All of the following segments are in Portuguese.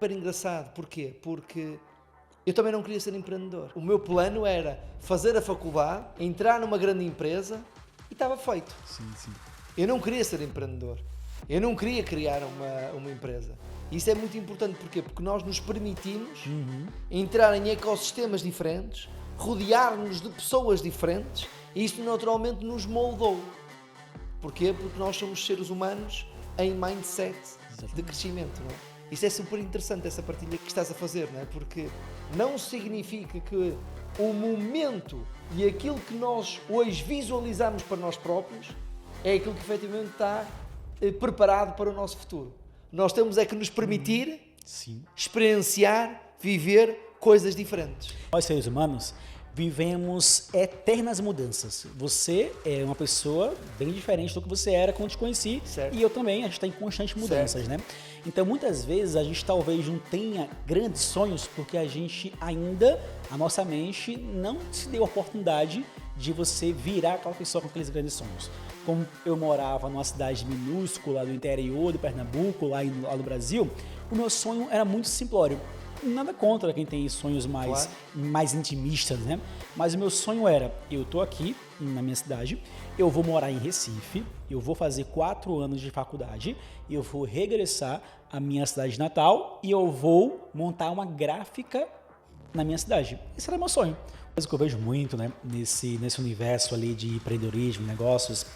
super engraçado. Porquê? Porque eu também não queria ser empreendedor. O meu plano era fazer a faculdade, entrar numa grande empresa e estava feito. Sim, sim. Eu não queria ser empreendedor. Eu não queria criar uma empresa. Isso é muito importante. Porquê? Porque nós nos permitimos entrar em ecossistemas diferentes, rodear-nos de pessoas diferentes e isso naturalmente nos moldou. Porquê? Porque nós somos seres humanos em mindset de crescimento, não é? Isso é super interessante, essa partilha que estás a fazer, não é? Porque não significa que o momento e aquilo que nós hoje visualizamos para nós próprios é aquilo que efetivamente está preparado para o nosso futuro. Nós temos é que nos permitir Sim. experienciar, viver coisas diferentes. Nós, seres humanos, vivemos eternas mudanças. Você é uma pessoa bem diferente do que você era quando te conheci. Certo. E eu também, a gente está em constantes mudanças, né? Então, muitas vezes, a gente talvez não tenha grandes sonhos porque a gente ainda, a nossa mente, não se deu a oportunidade de você virar aquela pessoa com aqueles grandes sonhos. Como eu morava numa cidade minúscula do interior de Pernambuco, lá no Brasil, o meu sonho era muito simplório. Nada contra quem tem sonhos mais intimistas, né? Mas o meu sonho era, eu tô aqui na minha cidade, eu vou morar em Recife, eu vou fazer 4 anos de faculdade, eu vou regressar à minha cidade natal e eu vou montar uma gráfica na minha cidade. Esse era meu sonho. Coisa que eu vejo muito, né, nesse universo ali de empreendedorismo, negócios,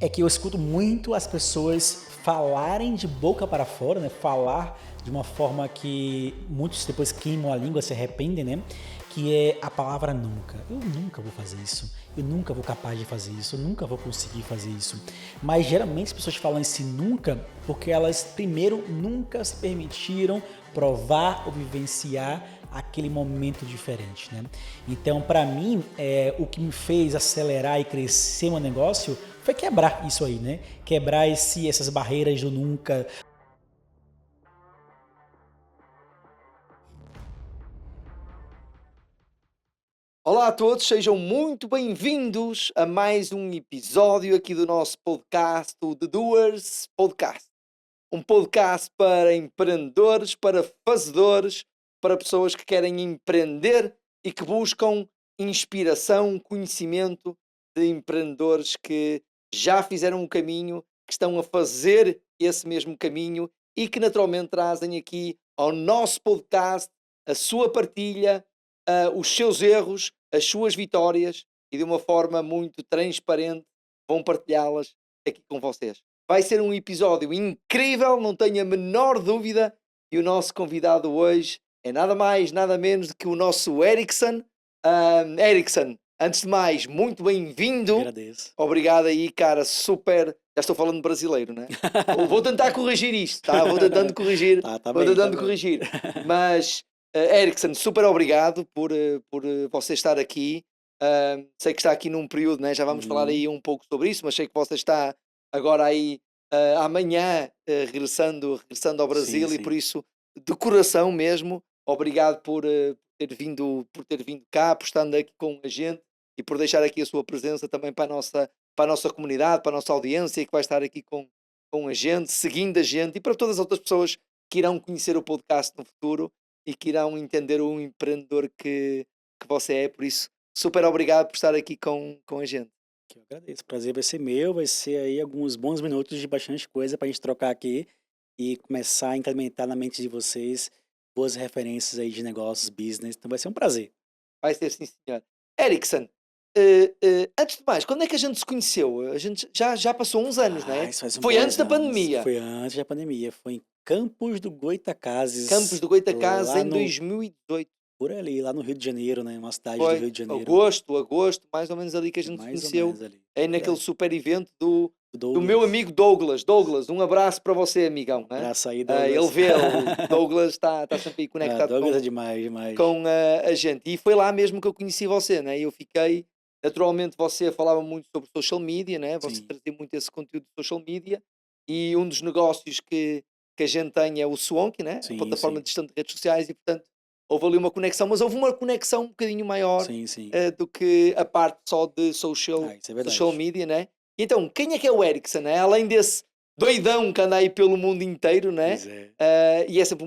é que eu escuto muito as pessoas falarem de boca para fora, né, falar de uma forma que muitos depois queimam a língua, se arrependem, né, que é a palavra nunca. Eu nunca vou fazer isso, eu nunca vou capaz de fazer isso, eu nunca vou conseguir fazer isso. Mas geralmente as pessoas falam esse nunca porque elas primeiro nunca se permitiram provar ou vivenciar aquele momento diferente, né? Então, para mim, o que me fez acelerar e crescer meu negócio foi quebrar isso aí, né? Quebrar essas barreiras do nunca. Olá a todos, sejam muito bem-vindos a mais um episódio aqui do nosso podcast, o The Doers Podcast. Um podcast para empreendedores, para fazedores, para pessoas que querem empreender e que buscam inspiração, conhecimento de empreendedores que já fizeram um caminho, que estão a fazer esse mesmo caminho e que naturalmente trazem aqui ao nosso podcast a sua partilha, os seus erros, as suas vitórias e de uma forma muito transparente vão partilhá-las aqui com vocês. Vai ser um episódio incrível, não tenho a menor dúvida. E o nosso convidado hoje é nada mais, nada menos do que o nosso Erickson. Erickson, antes de mais, muito bem-vindo. Agradeço. Obrigado aí, cara, super. Já estou falando brasileiro, né? Vou tentar corrigir isto, tá? Vou tentando corrigir. Vou tentando corrigir. Mas, Erickson, super obrigado por você estar aqui. Sei que está aqui num período, né? Já vamos falar aí um pouco sobre isso, mas sei que você está agora aí amanhã regressando ao Brasil e por isso de coração mesmo obrigado por ter vindo cá, por estar aqui com a gente e por deixar aqui a sua presença também para a nossa comunidade, para a nossa audiência que vai estar aqui com a gente, seguindo a gente e para todas as outras pessoas que irão conhecer o podcast no futuro e que irão entender o empreendedor que você é, por isso super obrigado por estar aqui com a gente. Que eu agradeço. O prazer vai ser meu, vai ser aí alguns bons minutos de bastante coisa para a gente trocar aqui e começar a implementar na mente de vocês boas referências aí de negócios, business. Então vai ser um prazer. Vai ser sim, senhor. Erickson, antes de mais, quando é que a gente se conheceu? A gente já passou uns anos, não é? Isso faz Foi antes bons da anos. pandemia. Foi antes da pandemia. Foi em Campos do Goytacazes. Campos do Goytacazes lá em 2018. Por ali, lá no Rio de Janeiro, né? Uma cidade do Foi Rio de Janeiro. agosto, mais ou menos ali que a gente se Mais ou conheceu. menos ali. Aí naquele super evento do Douglas. meu amigo Douglas. Douglas, um abraço para você, amigão. Né? Abraço aí, Douglas. Ele vê, o Douglas está sempre aí conectado Douglas é demais. com a gente. E foi lá mesmo que eu conheci você, né? Eu fiquei, naturalmente você falava muito sobre social media, né? Você Sim. trazia muito esse conteúdo de social media e um dos negócios que a gente tem é o Swonk, né? Sim, A plataforma sim. de gestão de redes sociais e portanto houve ali uma conexão, mas houve uma conexão um bocadinho maior Sim. do que a parte só de social Isso é verdade. media, né? E então, quem é que é o Erickson, né? Além desse doidão que anda aí pelo mundo inteiro, né? Pois é. E é sempre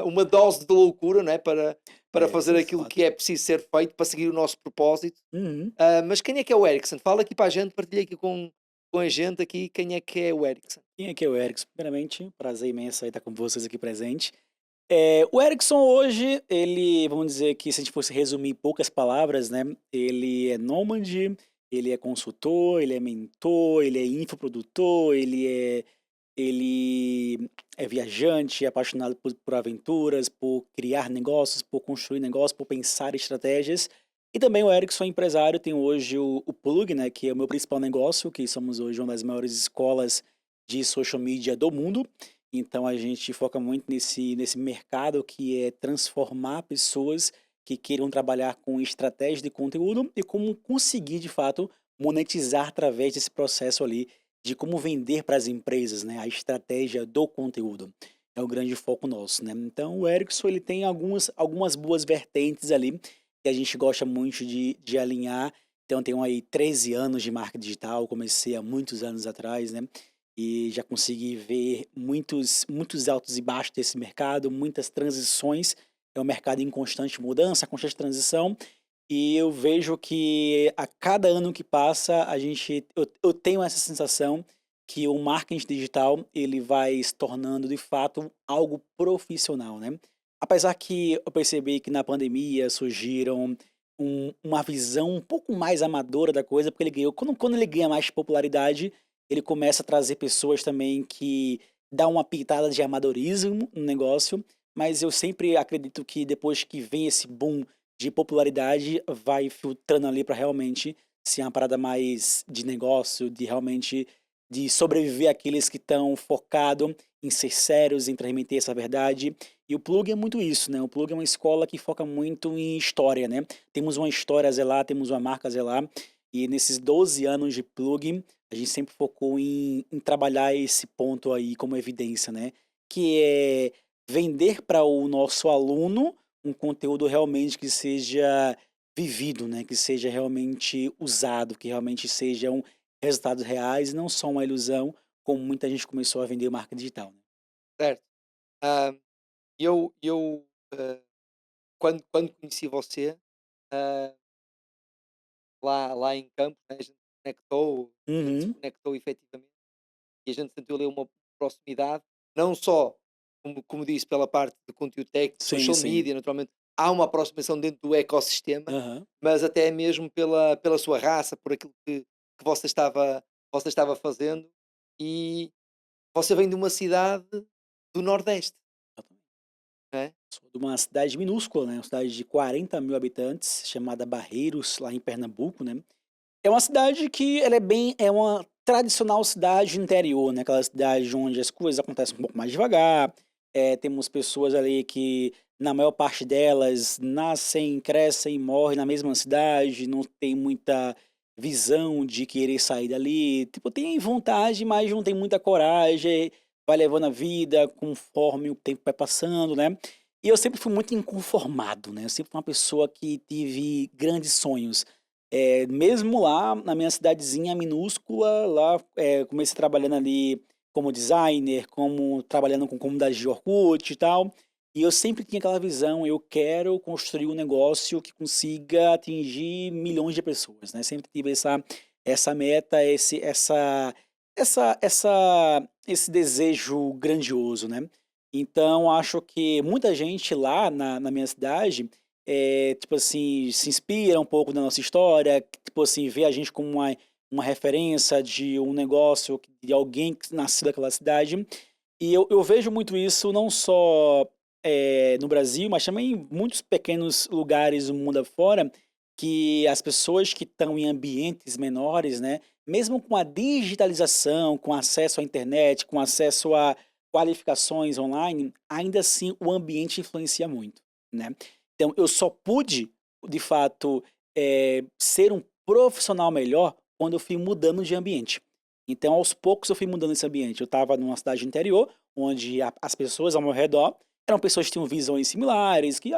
uma dose de loucura, né? Para É, isso fazer é aquilo que fato. é preciso ser feito para seguir o nosso propósito. Uhum. Mas quem é que é o Ericsson? Fala aqui para a gente, partilha aqui com a gente aqui quem é que é o Ericsson. Quem é que é o Erickson? Primeiramente, prazer imenso aí estar com vocês aqui presente. O Erickson hoje, ele, vamos dizer que se a gente fosse resumir em poucas palavras, né? Ele é nômade, ele é consultor, ele é mentor, ele é infoprodutor, ele é viajante, é apaixonado por aventuras, por criar negócios, por construir negócios, por pensar estratégias. E também o Erickson é empresário, tem hoje o Plug, né, que é o meu principal negócio, que somos hoje uma das maiores escolas de social media do mundo. Então a gente foca muito nesse mercado que é transformar pessoas que queiram trabalhar com estratégia de conteúdo e como conseguir de fato monetizar através desse processo ali de como vender para as empresas, né, a estratégia do conteúdo. É o grande foco nosso, né? Então o Erickson ele tem algumas boas vertentes ali que a gente gosta muito de alinhar. Então tenho aí 13 anos de marca digital, comecei há muitos anos atrás, né? E já consegui ver muitos altos e baixos desse mercado, muitas transições. É um mercado em constante mudança, constante transição. E eu vejo que a cada ano que passa, eu tenho essa sensação que o marketing digital ele vai se tornando de fato algo profissional, né? Apesar que eu percebi que na pandemia surgiram uma visão um pouco mais amadora da coisa, porque ele ganhou, quando ele ganha mais popularidade, ele começa a trazer pessoas também que dá uma pitada de amadorismo no negócio, mas eu sempre acredito que depois que vem esse boom de popularidade, vai filtrando ali para realmente ser uma parada mais de negócio, de realmente de sobreviver àqueles que estão focados em ser sérios, em transmitir essa verdade. E o Plug é muito isso, né? O Plug é uma escola que foca muito em história, né? Temos uma história a zelar, temos uma marca a zelar, e nesses 12 anos de Plug, a gente sempre focou em trabalhar esse ponto aí como evidência, né? Que é vender para o nosso aluno um conteúdo realmente que seja vivido, né? Que seja realmente usado, que realmente sejam resultados reais e não só uma ilusão, como muita gente começou a vender marca digital, né? Certo? Ah, eu quando conheci você, ah, lá em Campos, né, a gente se Uhum. conectou efetivamente e a gente sentiu ali uma proximidade, não só, como disse, pela parte de conteúdo técnico, Sim, social sim. media, naturalmente, há uma aproximação dentro do ecossistema, Aham. mas até mesmo pela sua raça, por aquilo que você estava fazendo, e você vem de uma cidade do Nordeste, Exatamente. não é? Sou de uma cidade minúscula, né? Uma cidade de 40.000 habitantes, chamada Barreiros, lá em Pernambuco, né? É uma cidade que ela é uma tradicional cidade interior, né, aquela cidade onde as coisas acontecem um pouco mais devagar, temos pessoas ali que, na maior parte delas, nascem, crescem e morrem na mesma cidade, não tem muita visão de querer sair dali, tipo, tem vontade, mas não tem muita coragem, vai levando a vida conforme o tempo vai passando, né. E eu sempre fui muito inconformado, né, eu sempre fui uma pessoa que tive grandes sonhos. Mesmo lá na minha cidadezinha minúscula, lá, comecei trabalhando ali como designer, como trabalhando com comunidade de Orkut e tal, e eu sempre tinha aquela visão, eu quero construir um negócio que consiga atingir milhões de pessoas, né, sempre tive essa meta, esse desejo grandioso, né. Então acho que muita gente lá na minha cidade tipo assim, se inspira um pouco na nossa história, tipo assim, vê a gente como uma referência de um negócio, de alguém que nasceu daquela cidade. E eu vejo muito isso não só no Brasil, mas também em muitos pequenos lugares do mundo afora, que as pessoas que estão em ambientes menores, né, mesmo com a digitalização, com acesso à internet, com acesso a qualificações online, ainda assim o ambiente influencia muito, né. Então eu só pude, de fato, ser um profissional melhor quando eu fui mudando de ambiente. Então, aos poucos, eu fui mudando esse ambiente. Eu estava numa cidade interior, onde as pessoas ao meu redor eram pessoas que tinham visões similares, que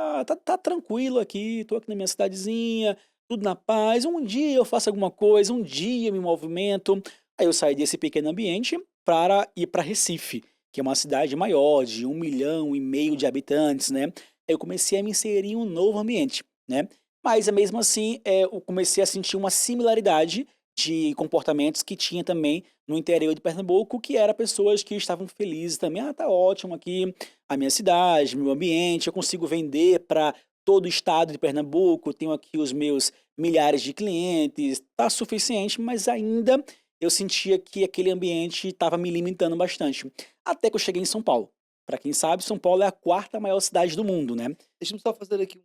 tá tranquilo aqui, tô aqui na minha cidadezinha, tudo na paz. Um dia eu faço alguma coisa, um dia eu me movimento. Aí eu saí desse pequeno ambiente, para ir para Recife, que é uma cidade maior, de 1,5 milhão de habitantes, né? Eu comecei a me inserir em um novo ambiente, né? Mas mesmo assim, eu comecei a sentir uma similaridade de comportamentos que tinha também no interior de Pernambuco, que era pessoas que estavam felizes também. Ah, tá ótimo aqui a minha cidade, meu ambiente, eu consigo vender para todo o estado de Pernambuco, tenho aqui os meus milhares de clientes, tá suficiente, mas ainda eu sentia que aquele ambiente estava me limitando bastante. Até que eu cheguei em São Paulo. Para quem sabe, São Paulo é a quarta maior cidade do mundo, né? Deixa-me só fazer aqui um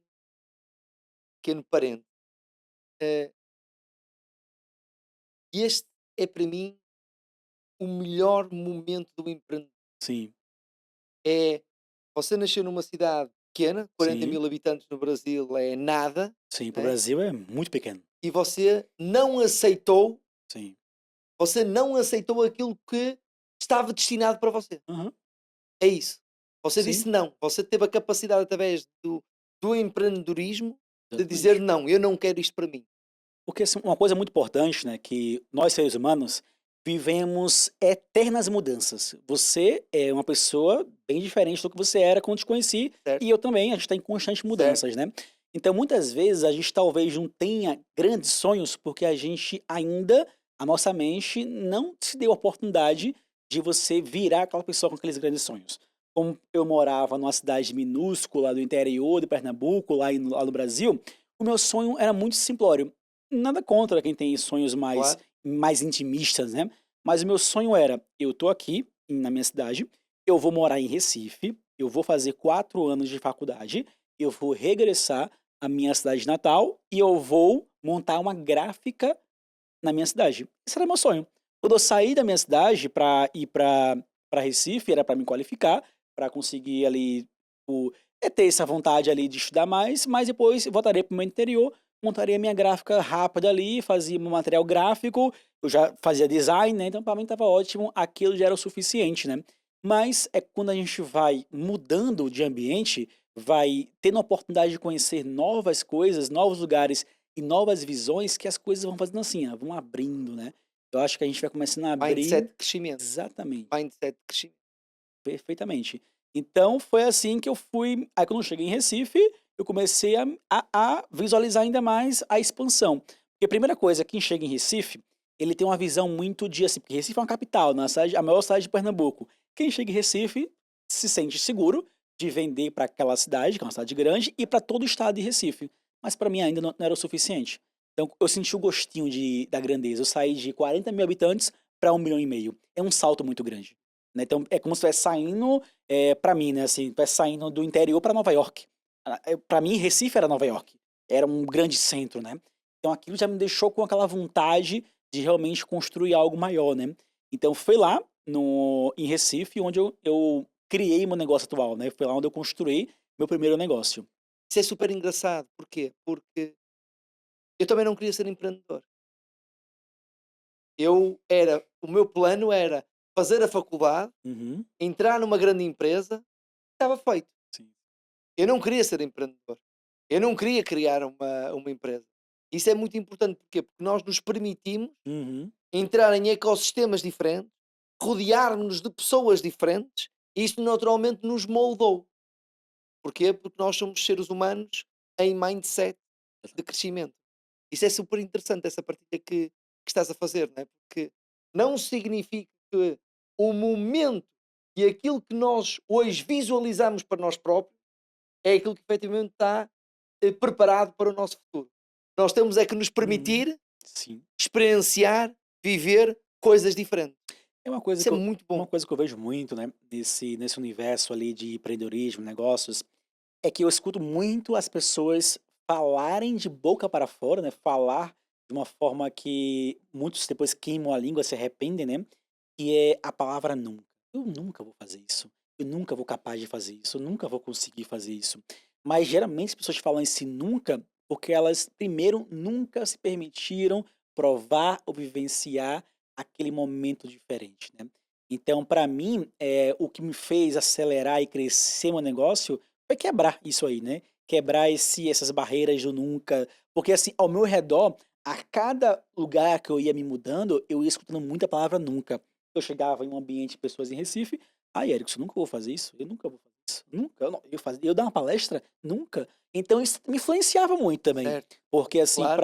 pequeno parênteses. Eh, Este é para mim o melhor momento do empreendedor. Sim, É você nasceu numa cidade pequena, 40 sim, mil habitantes no Brasil é nada, sim. Para o né? Brasil é muito pequeno. E Sim. você não aceitou aquilo que estava destinado para você. Aham, É isso. Você sim, disse não. Você teve a capacidade, através do empreendedorismo, de dizer exatamente. não, eu não quero isto para mim. Porque assim, uma coisa muito importante, né, que nós seres humanos vivemos eternas mudanças. Você é uma pessoa bem diferente do que você era quando te conheci, Certo? e eu também, a gente está em constantes Certo? mudanças, né? Então, muitas vezes, a gente talvez não tenha grandes sonhos porque a gente ainda, a nossa mente não se deu a oportunidade de você virar aquela pessoa com aqueles grandes sonhos. Como eu morava numa cidade minúscula do interior de Pernambuco, lá no Brasil, o meu sonho era muito simplório. Nada contra quem tem sonhos mais Claro. mais intimistas, né, mas o meu sonho era: eu tô aqui na minha cidade, eu vou morar em Recife, eu vou fazer 4 anos de faculdade, eu vou regressar à minha cidade natal e eu vou montar uma gráfica na minha cidade. Esse era meu sonho. Quando eu saí da minha cidade para ir para Recife, era para me qualificar, para conseguir ali ter essa vontade ali de estudar mais, mas depois voltaria para o meu interior, montaria minha gráfica rápida ali, fazia meu material gráfico, eu já fazia design, né, então para mim estava ótimo, aquilo já era o suficiente, né. Mas é quando a gente vai mudando de ambiente, vai tendo a oportunidade de conhecer novas coisas, novos lugares e novas visões que as coisas vão fazendo assim, ó, vão abrindo, né. Eu acho que a gente vai começando a Mindset abrir de crescimento. exatamente, Mindset de crescimento. perfeitamente. Então foi assim que eu fui aí quando eu cheguei em Recife, eu comecei a visualizar ainda mais a expansão. Porque a primeira coisa, quem chega em Recife, ele tem uma visão muito de assim, porque Recife é uma capital, né, a maior cidade de Pernambuco. Quem chega em Recife se sente seguro de vender para aquela cidade, que é uma cidade grande, e para todo o estado de Recife. Mas para mim ainda não era o suficiente. Então eu senti o gostinho da grandeza. Eu saí de 40 mil habitantes para 1,5 milhão. É um salto muito grande, né. Então é como se estivesse saindo, para mim, né, assim, estivesse saindo do interior para Nova York. Para mim Recife era Nova York, era um grande centro, né. Então aquilo já me deixou com aquela vontade de realmente construir algo maior, né. Então foi lá no em Recife onde eu criei meu negócio atual, né, foi lá onde eu construí meu primeiro negócio. Isso é super engraçado. Porquê? Porque eu também não queria ser empreendedor. O meu plano era fazer a faculdade, Uhum, entrar numa grande empresa, estava feito. sim. Eu não queria ser empreendedor. Eu não queria criar uma empresa. Isso é muito importante. Porquê? Porque nós nos permitimos Uhum, entrar em ecossistemas diferentes, rodear-nos de pessoas diferentes, e isso naturalmente nos moldou. Porquê? Porque nós somos seres humanos em mindset de crescimento. Isso é super interessante, essa partilha que estás a fazer, não é? Porque não significa que o momento e aquilo que nós hoje visualizamos para nós próprios é aquilo que efetivamente está preparado para o nosso futuro. Nós temos é que nos uhum, permitir sim. experienciar, viver coisas diferentes. É uma coisa Isso é que eu muito uma bom. coisa que eu vejo muito, né, nesse universo ali de empreendedorismo, negócios, é que eu escuto muito as pessoas falarem de boca para fora, né, falar de uma forma que muitos depois queimam a língua, se arrependem, né, que é a palavra nunca. "Eu nunca vou fazer isso, eu nunca vou capaz de fazer isso, eu nunca vou conseguir fazer isso". Mas geralmente as pessoas falam esse nunca, porque elas primeiro nunca se permitiram provar ou vivenciar aquele momento diferente, né. Então para mim, o que me fez acelerar e crescer meu negócio foi quebrar isso aí, né, quebrar essas barreiras do nunca, porque assim, ao meu redor, a cada lugar que eu ia me mudando, eu ia escutando muita palavra nunca. Eu chegava em um ambiente de pessoas em Recife, Erickson, nunca vou fazer isso, eu nunca vou fazer isso, nunca, eu dar uma palestra, nunca. Então isso me influenciava muito também, Certo, porque assim, claro.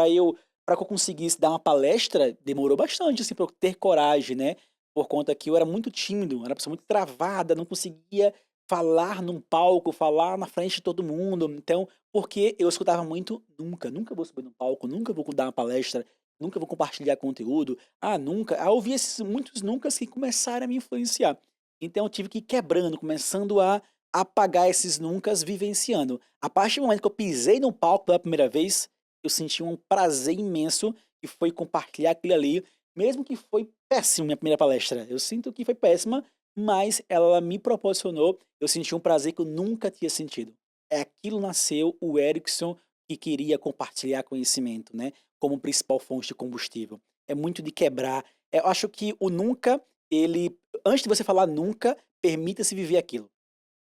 para que eu conseguisse dar uma palestra, demorou bastante, assim, para eu ter coragem, né? Por conta que eu era muito tímido, era uma pessoa muito travada, não conseguia falar num palco, falar na frente de todo mundo. Então, porque eu escutava muito, nunca vou subir num palco, nunca vou dar uma palestra, nunca vou compartilhar conteúdo, nunca. Aí eu ouvi esses muitos nuncas que começaram a me influenciar. Então eu tive que ir quebrando, começando a apagar esses nuncas, vivenciando. A partir do momento que eu pisei no palco pela primeira vez, eu senti um prazer imenso que foi compartilhar aquilo ali, mesmo que foi péssimo minha primeira palestra. Eu sinto que foi péssima, mas ela me proporcionou, eu senti um prazer que eu nunca tinha sentido. É aquilo nasceu o Erickson que queria compartilhar conhecimento, né? Como principal fonte de combustível. É muito de quebrar. Eu acho que o nunca, ele, antes de você falar nunca, permita-se viver aquilo.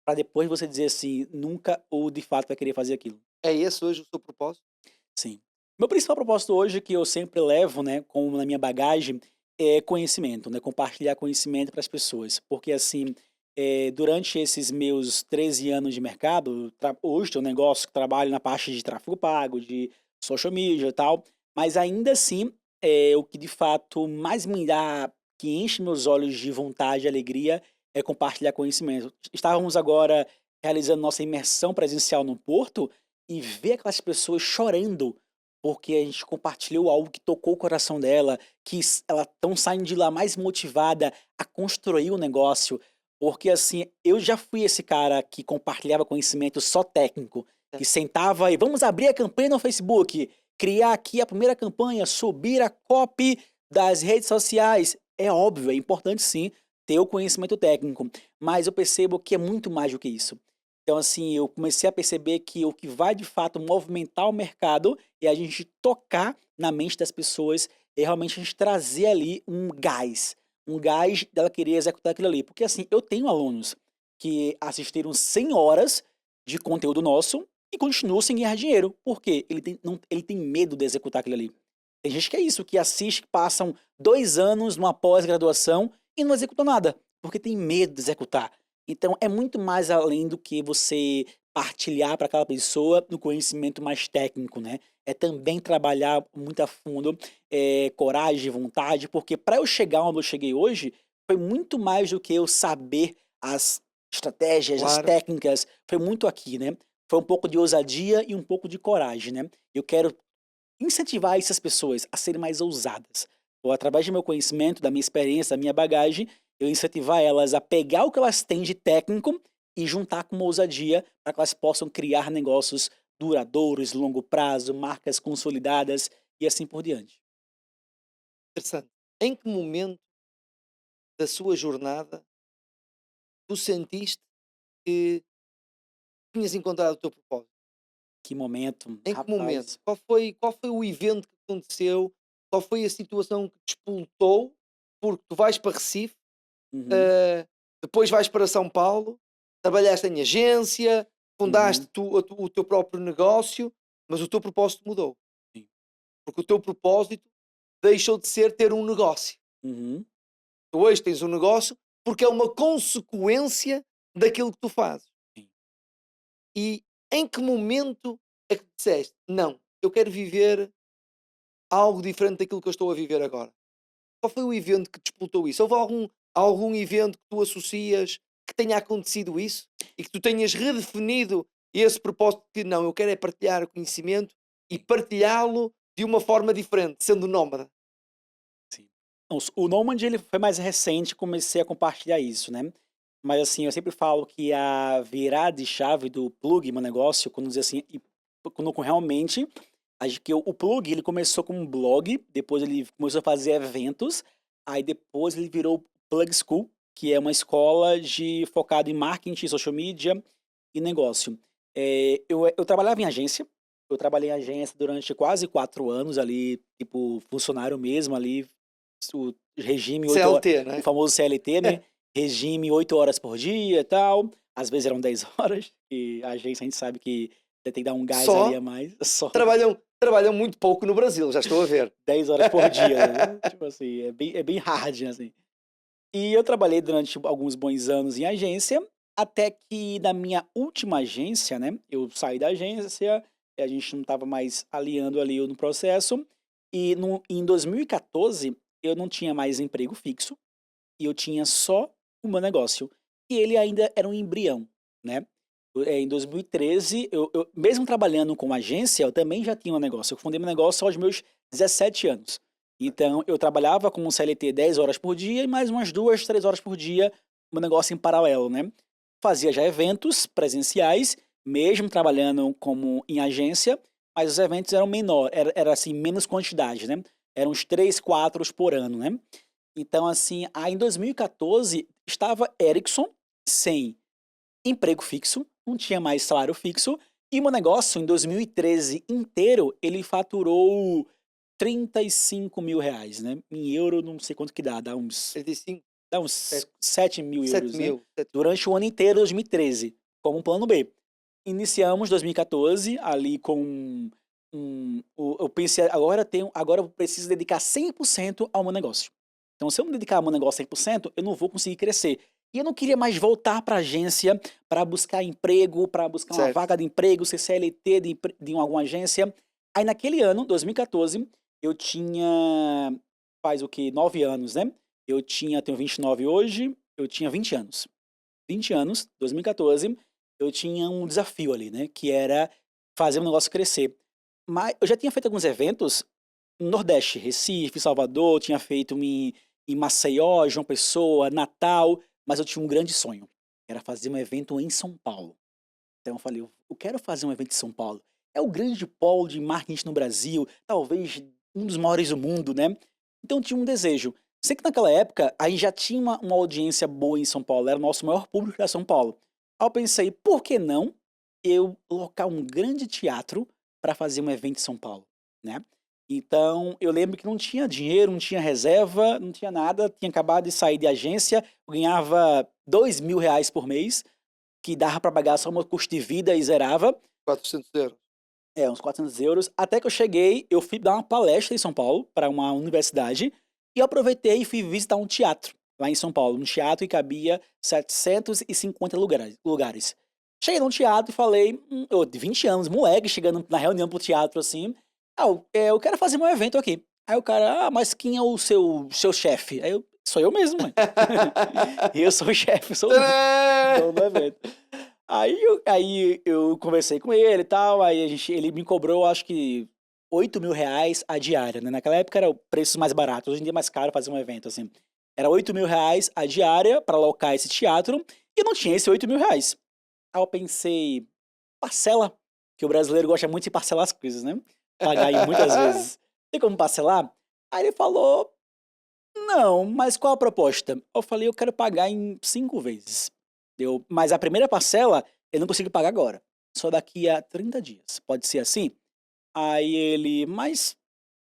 Para depois você dizer assim, nunca ou de fato vai querer fazer aquilo. É esse hoje o seu propósito? Sim. Meu principal propósito hoje, que eu sempre levo, né, como na minha bagagem, é conhecimento, né, compartilhar conhecimento para as pessoas. Porque, assim, durante esses meus 13 anos de mercado, hoje tem um negócio que trabalho na parte de tráfego pago, de social media e tal, mas ainda assim, o que de fato mais me dá, que enche meus olhos de vontade e alegria, é compartilhar conhecimento. Estávamos agora realizando nossa imersão presencial no Porto, e ver aquelas pessoas chorando, porque a gente compartilhou algo que tocou o coração dela, que ela estão saindo de lá mais motivada a construir o negócio. Porque assim, eu já fui esse cara que compartilhava conhecimento só técnico, É. que sentava e vamos abrir a campanha no Facebook, criar aqui a primeira campanha, subir a copy das redes sociais. É óbvio, é importante sim ter o conhecimento técnico, mas eu percebo que é muito mais do que isso. Então, assim, eu comecei a perceber que o que vai de fato movimentar o mercado é a gente tocar na mente das pessoas e realmente a gente trazer ali um gás dela querer executar aquilo ali. Porque, assim, eu tenho alunos que assistiram 100 horas de conteúdo nosso e continuam sem ganhar dinheiro. Por quê? Ele tem medo de executar aquilo ali. Tem gente que é isso, que assiste, que passam 2 anos numa pós-graduação e não executam nada, porque tem medo de executar. Então é muito mais além do que você partilhar para aquela pessoa no conhecimento mais técnico, né? É também trabalhar muito a fundo, coragem, vontade, porque para eu chegar onde eu cheguei hoje, foi muito mais do que eu saber as estratégias, as Claro. técnicas, foi muito aqui, né? Foi um pouco de ousadia e um pouco de coragem, né? Eu quero incentivar essas pessoas a serem mais ousadas. Ou através do meu conhecimento, da minha experiência, da minha bagagem, eu incentivar elas a pegar o que elas têm de técnico e juntar com uma ousadia para que elas possam criar negócios duradouros, longo prazo, marcas consolidadas e assim por diante. Interessante. Em que momento da sua jornada tu sentiste que tinhas encontrado o teu propósito? Que momento, Em que momento? rapaz. Qual foi o evento que aconteceu? Qual foi a situação que te expultou? Porque tu vais para Recife, Uhum, eh, depois vais para São Paulo, trabalhaste em agência, fundaste uhum, o teu próprio negócio, mas o teu propósito mudou. sim, Porque o teu propósito deixou de ser ter um negócio. uhum, Tu hoje tens um negócio porque é uma consequência daquilo que tu fazes. sim. E em que momento é que disseste: "Não, eu quero viver algo diferente daquilo que eu estou a viver agora"? Qual foi o evento que disputou isso? Houve algum evento que tu associas que tenha acontecido isso? E que tu tenhas redefinido esse propósito que não, eu quero é partilhar o conhecimento e Sim. partilhá-lo de uma forma diferente, sendo nómada. Sim. Não, o Nomad ele foi mais recente, comecei a compartilhar isso, né. Mas, assim, eu sempre falo que a virada de chave do plug, meu negócio, quando dizer assim, quando realmente acho que o plug ele começou como um blog, depois ele começou a fazer eventos, aí depois ele virou Plug School, que é uma escola focado em marketing, social media e negócio. Eu trabalhava em agência, eu trabalhei em agência durante quase 4 anos ali, tipo, funcionário mesmo ali, o regime 8 horas, CLT, não o é? famoso CLT, né, regime 8 horas por dia e tal, às vezes eram 10 horas, e a agência a gente sabe que tem que dar um gás ali Só a mais, só trabalham muito pouco no Brasil, já estou a ver. 10 horas por dia, né, tipo assim, é bem hard, assim. E eu trabalhei durante alguns bons anos em agência, até que na minha última agência, né, eu saí da agência, a gente não estava mais alinhando ali no processo, e em 2014 eu não tinha mais emprego fixo, e eu tinha só o meu negócio. E ele ainda era um embrião, né. Em 2013, eu mesmo trabalhando com agência, eu também já tinha um negócio. Eu fundei meu negócio aos meus 17 anos. Então eu trabalhava como um CLT 10 horas por dia e mais umas 2, 3 horas por dia, meu negócio em paralelo, né. Fazia já eventos presenciais, mesmo trabalhando como em agência, mas os eventos eram menor, era assim, menos quantidade, né. Eram uns 3, 4 por ano, né. Então, assim, aí em 2014 estava Ericsson sem emprego fixo, não tinha mais salário fixo, e meu negócio em 2013 inteiro, ele faturou R$ 35.000, né, em euro não sei quanto que dá uns 35, dá uns 7, 7 7.000 euros, né, mil, 7 mil. durante o ano inteiro 2013, como um plano B. Iniciamos 2014 ali com eu pensei: "Agora eu preciso dedicar 100% ao meu negócio". Então se eu me dedicar ao meu negócio 100%, eu não vou conseguir crescer. E eu não queria mais voltar para a agência para buscar emprego, para buscar uma Certo. vaga de emprego, ser CLT de alguma agência. Aí naquele ano, 2014, eu tinha faz o quê? 9 anos, né. Tenho 29 hoje, eu tinha 20 anos. 20 anos, 2014, eu tinha um desafio ali, né, que era fazer o negócio crescer. Mas eu já tinha feito alguns eventos no Nordeste, Recife, Salvador, tinha feito em Maceió, João Pessoa, Natal, mas eu tinha um grande sonho, era fazer um evento em São Paulo. Então eu falei: "Eu quero fazer um evento em São Paulo". É o grande polo de marketing no Brasil, talvez um dos maiores do mundo, né. Então eu tinha um desejo. Sei que naquela época, aí já tinha uma audiência boa em São Paulo, era o nosso maior público era São Paulo. Aí eu pensei: "Por que não eu locar um grande teatro para fazer um evento em São Paulo?", né. Então eu lembro que não tinha dinheiro, não tinha reserva, não tinha nada, tinha acabado de sair de agência, eu ganhava R$ 2.000 por mês, que dava para pagar só o meu custo de vida e zerava. 400 euros. É, uns 400 euros. Até que eu cheguei, eu fui dar uma palestra em São Paulo, para uma universidade, e eu aproveitei e fui visitar um teatro, lá em São Paulo, um teatro que cabia 750 lugares. Cheguei num teatro e falei, eu de 20 anos, moleque, chegando na reunião pro teatro, assim: "Ah, eu quero fazer meu evento aqui". Aí o cara: "Ah, mas quem é o seu chefe?". Aí eu: "Sou eu mesmo, ué". Eu sou o chefe, sou o Tcharam! dono do evento. Aí eu conversei com ele e tal, aí ele me cobrou acho que R$ 8.000 a diária, né, naquela época era o preço mais barato, hoje em dia é mais caro fazer um evento, assim. Era R$ 8.000 a diária pra alocar esse teatro, e eu não tinha esse R$ 8.000. Aí eu pensei: "Parcela", que o brasileiro gosta muito de parcelar as coisas, né, pagar em muitas vezes. "Tem como parcelar?". Aí ele falou: "Não, mas qual a proposta?". Eu falei: "Eu quero pagar em 5 vezes". Mas a primeira parcela eu não consigo pagar agora, só daqui a 30 dias, pode ser assim?". Aí ele: "Mas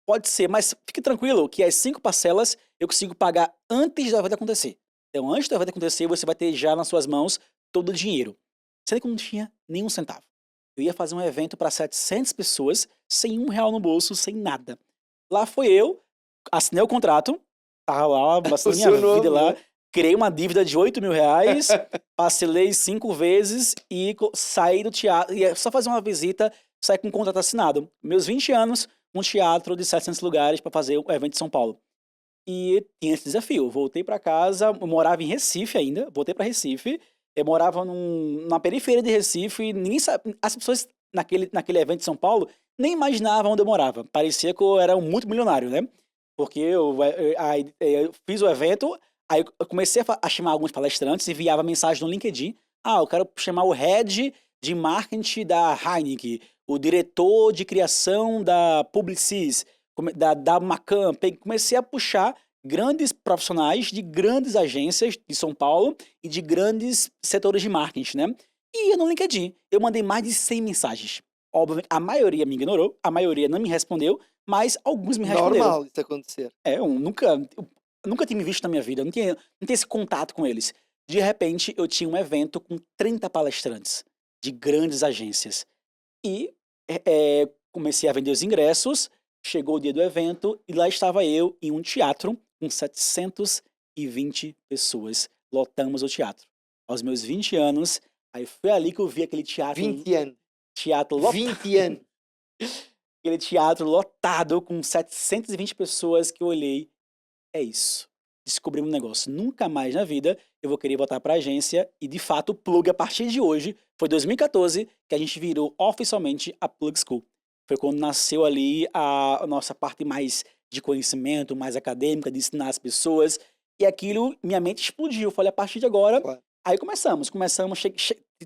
pode ser, mas fique tranquilo que as 5 parcelas eu consigo pagar antes do evento acontecer. Então antes do evento acontecer você vai ter já nas suas mãos todo o dinheiro". Sendo que eu não tinha nenhum centavo. Eu ia fazer um evento para 700 pessoas, sem R$ 1 no bolso, sem nada. Lá foi eu, assinei o contrato, tava lá, O passando minha seu vida nome, lá, né? criei uma dívida de R$ 8.000, parcelei 5 vezes e saí do teatro, ia só fazer uma visita, saí com um contrato assinado. Meus 20 anos, um teatro de 700 lugares para fazer o evento em São Paulo. E tinha esse desafio, eu voltei para casa, eu morava em Recife ainda, voltei para Recife, eu morava na periferia de Recife, e ninguém sabe, as pessoas naquele evento em São Paulo nem imaginavam onde eu morava, parecia que eu era um multimilionário, né, porque eu fiz o evento, aí eu comecei a chamar alguns palestrantes, enviava mensagem no LinkedIn: "Ah, eu quero chamar o head de marketing da Heineken, o diretor de criação da Publicis, da Macan". Comecei a puxar grandes profissionais de grandes agências de São Paulo e de grandes setores de marketing, né. E no LinkedIn, eu mandei mais de 100 mensagens. Obviamente, a maioria me ignorou, a maioria não me respondeu, mas alguns me responderam. Normal isso acontecer. Eu nunca tinha me visto na minha vida, não tinha esse contato com eles. De repente, eu tinha um evento com 30 palestrantes de grandes agências. E, comecei a vender os ingressos, chegou o dia do evento e lá estava eu em um teatro com 220 pessoas. Lotamos o teatro. Aos meus 20 anos, aí foi ali que eu vi aquele 20 anos. teatro lotado. 20 anos. Aquele teatro lotado com 720 pessoas que eu olhei. É isso. Descobri um negócio. Nunca mais na vida eu vou querer voltar para a agência. E, de fato, o Plug, a partir de hoje, foi 2014 que a gente virou oficialmente a Plug School. Foi quando nasceu ali a nossa parte mais de conhecimento, mais acadêmica, de ensinar as pessoas. E aquilo, minha mente explodiu. Eu falei, a partir de agora... Claro. Aí começamos.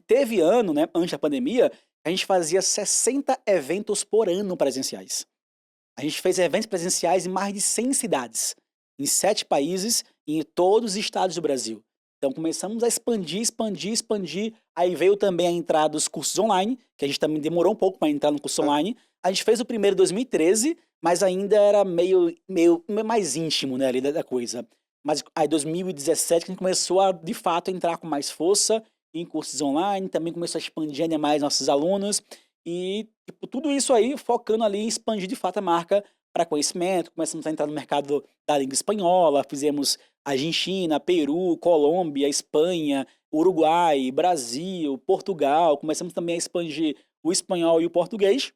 Teve ano, né, antes da pandemia, a gente fazia 60 eventos por ano presenciais. A gente fez eventos presenciais em mais de 100 cidades, em 7 países e em todos os estados do Brasil. Então começamos a expandir. Aí veio também a entrada dos cursos online, que a gente também demorou um pouco para entrar no curso online. A gente fez o primeiro em 2013, mas ainda era meio mais íntimo, né, ali da coisa. Mas aí 2017 que a gente começou a, de fato, entrar com mais força em cursos online, também começou a expandir ainda mais nossos alunos. E tipo, tudo isso aí focando ali em expandir de fato a marca para conhecimento. Começamos a entrar no mercado da língua espanhola, fizemos Argentina, Peru, Colômbia, Espanha, Uruguai, Brasil, Portugal. Começamos também a expandir o espanhol e o português.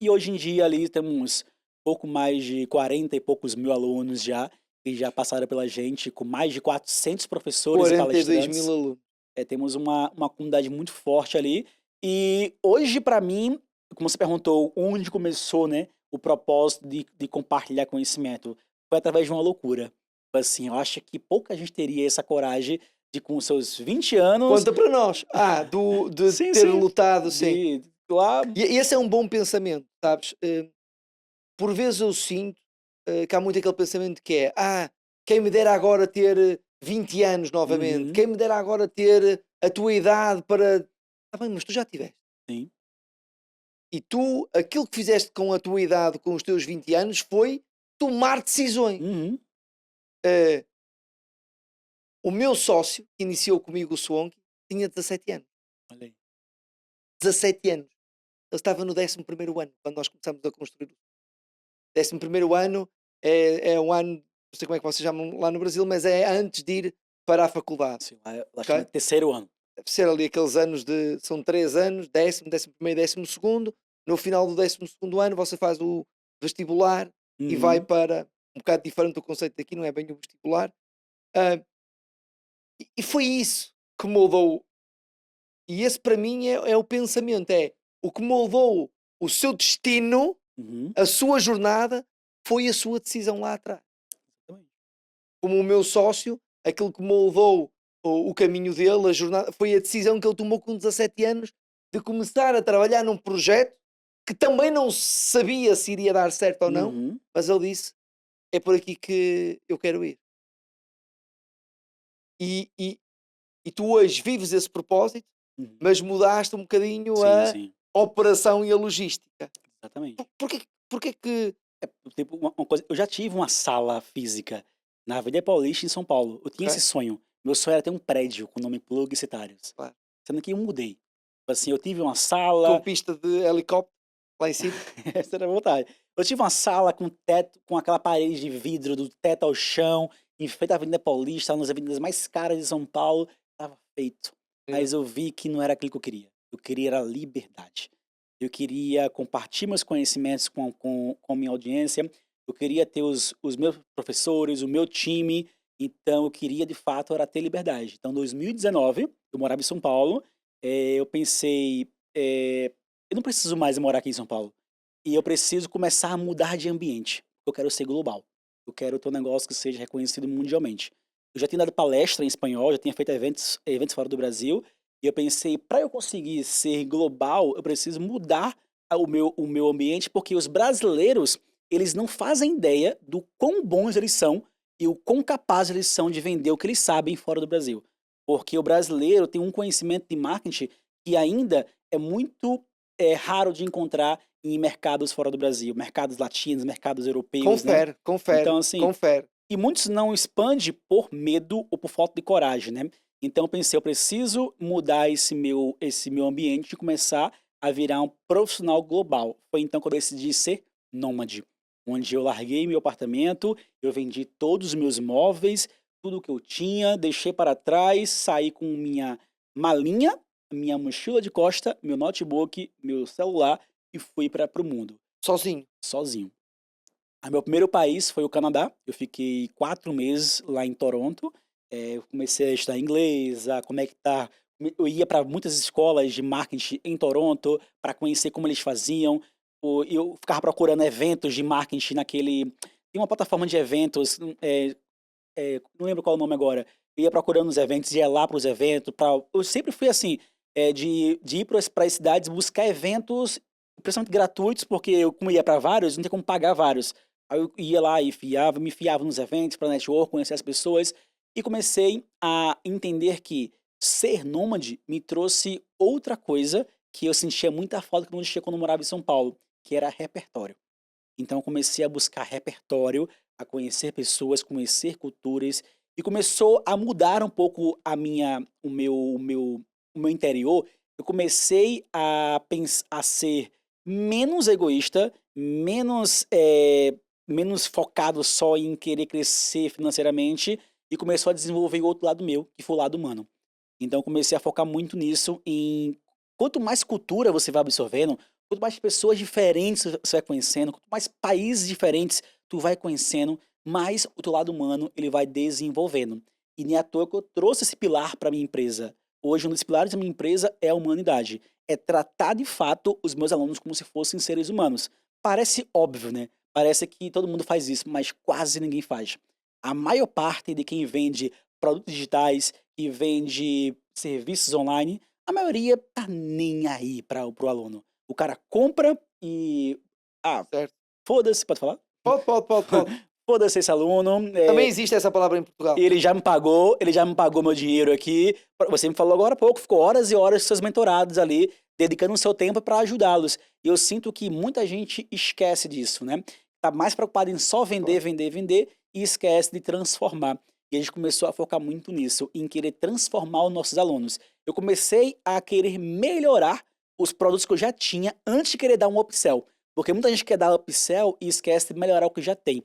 E hoje em dia ali temos pouco mais de 40 e poucos mil alunos já, que já passaram pela gente, com mais de 400 professores e 42 mil palestrantes. alunos. Temos uma comunidade muito forte ali. E hoje, para mim, como você perguntou, onde começou, né, o propósito de compartilhar conhecimento? Foi através de uma loucura. Assim, eu acho que pouca gente teria essa coragem de, com seus 20 anos... Conta para nós. De Sim, ter sim. lutado, sim. De lá... E esse é um bom pensamento, sabes? Por vezes eu sinto que há muito aquele pensamento que é quem me dera agora ter 20 anos novamente, Uhum, quem me dera agora ter a tua idade para... Está bem, mas tu já tiveste. sim. E tu, aquilo que fizeste com a tua idade, com os teus 20 anos, foi tomar decisões. Uhum. Eh, o meu sócio, que iniciou comigo o Swonk, tinha 17 anos. Olha aí. 17 anos. Ele estava no 11º ano, quando nós começamos a construir. 11º ano é um ano, não sei como é que vocês chamam lá no Brasil, mas é antes de ir para a faculdade. Sim, lá Ok? chama terceiro ano. Deve ser ali aqueles anos são 3 anos, 11º, 12º. No final do 12º ano você faz o vestibular e vai Uhum, para, um bocado diferente do conceito daqui, não é bem o vestibular. Ah, e foi isso que moldou, e esse para mim é o pensamento, é o que moldou o seu destino, uhum. a sua jornada, foi a sua decisão lá atrás. Exatamente. Como o meu sócio, aquilo que moldou o caminho dele, a jornada, foi a decisão que ele tomou com 17 anos de começar a trabalhar num projeto que também não sabia se iria dar certo ou não, Uhum, mas ele disse: é por aqui que eu quero ir. E, e, e tu hoje vives esse propósito, uhum. mas mudaste um bocadinho Sim, a sim. operação e a logística. Exatamente. Porquê que... Tipo, uma coisa, eu já tive uma sala física na Avenida Paulista, em São Paulo. Eu tinha esse Ok, sonho. Meu sonho era ter um prédio com o nome Plug Citários. claro. Sendo que eu mudei. Tipo assim, eu tive uma Com sala, pista de helicóptero lá em cima. essa era a vontade. Eu tive uma sala com teto, com aquela parede de vidro do teto ao chão, em frente à Avenida Paulista, uma das avenidas mais caras de São Paulo. Estava feito. Yeah. Mas eu vi que não era aquilo que eu queria. Eu queria era liberdade. Eu queria compartilhar meus conhecimentos com a minha audiência. Eu queria ter os meus professores, o meu time. Então, eu queria, de fato, era ter liberdade. Então, em 2019, eu morava em São Paulo. Eu pensei, eu não preciso mais morar aqui em São Paulo. E eu preciso começar a mudar de ambiente. Eu quero ser global. Eu quero ter um negócio que seja reconhecido mundialmente. Eu já tinha dado palestra em espanhol, já tinha feito eventos fora do Brasil. E eu pensei, para eu conseguir ser global, eu preciso mudar o meu ambiente, porque os brasileiros, eles não fazem ideia do quão bons eles são e o quão capazes eles são de vender o que eles sabem fora do Brasil. Porque o brasileiro tem um conhecimento de marketing que ainda é muito raro de encontrar em mercados fora do Brasil, mercados latinos, mercados europeus, né? Confere, confere, Então, assim, confere. e muitos não expandem por medo ou por falta de coragem, né? Então eu pensei, eu preciso mudar esse meu ambiente e começar a virar um profissional global. Foi então que eu decidi ser nômade, onde eu larguei meu apartamento, eu vendi todos os meus móveis, tudo que eu tinha, deixei para trás, saí com minha malinha, minha mochila de costa, meu notebook, meu celular e fui para o mundo, Sozinho. sozinho. Meu primeiro país foi o Canadá. Eu fiquei 4 meses lá em Toronto. Eu comecei a estudar inglês, a conectar. Eu ia para muitas escolas de marketing em Toronto para conhecer como eles faziam. Eu ficava procurando eventos de marketing naquele. Tem uma plataforma de eventos, não lembro qual é o nome agora. Eu ia procurando os eventos, ia lá para os eventos. Eu sempre fui assim, de ir para as cidades buscar eventos, principalmente gratuitos, porque eu, como ia para vários, não tinha como pagar vários. Aí eu ia lá e me fiava nos eventos para network, conhecer as pessoas. E comecei a entender que ser nômade me trouxe outra coisa que eu sentia muita falta que eu não tinha quando eu morava em São Paulo, que era repertório. Então eu comecei a buscar repertório, a conhecer pessoas, conhecer culturas e começou a mudar um pouco o meu interior. Eu comecei a ser menos egoísta, menos focado só em querer crescer financeiramente e começou a desenvolver o outro lado meu, que foi o lado humano. Então eu comecei a focar muito nisso, em quanto mais cultura você vai absorvendo, quanto mais pessoas diferentes você vai conhecendo, quanto mais países diferentes tu vai conhecendo, mais o teu lado humano ele vai desenvolvendo. E nem à toa que eu trouxe esse pilar para minha empresa. Hoje, um dos pilares da minha empresa é a humanidade. É tratar de fato os meus alunos como se fossem seres humanos. Parece óbvio, né? Parece que todo mundo faz isso, mas quase ninguém faz. A maior parte de quem vende produtos digitais e vende serviços online, a maioria tá nem aí para o aluno. O cara compra e. Ah, Certo. foda-se, pode falar? Pode. Foda-se esse aluno. Também existe essa palavra em Portugal. Ele já me pagou meu dinheiro aqui. Você me falou agora há pouco, ficou horas e horas com seus mentorados ali, dedicando o seu tempo para ajudá-los. E eu sinto que muita gente esquece disso, né? Tá mais preocupado em só vender, vender, vender e esquece de transformar. E a gente começou a focar muito nisso, em querer transformar os nossos alunos. Eu comecei a querer melhorar os produtos que eu já tinha antes de querer dar um upsell. Porque muita gente quer dar upsell e esquece de melhorar o que já tem.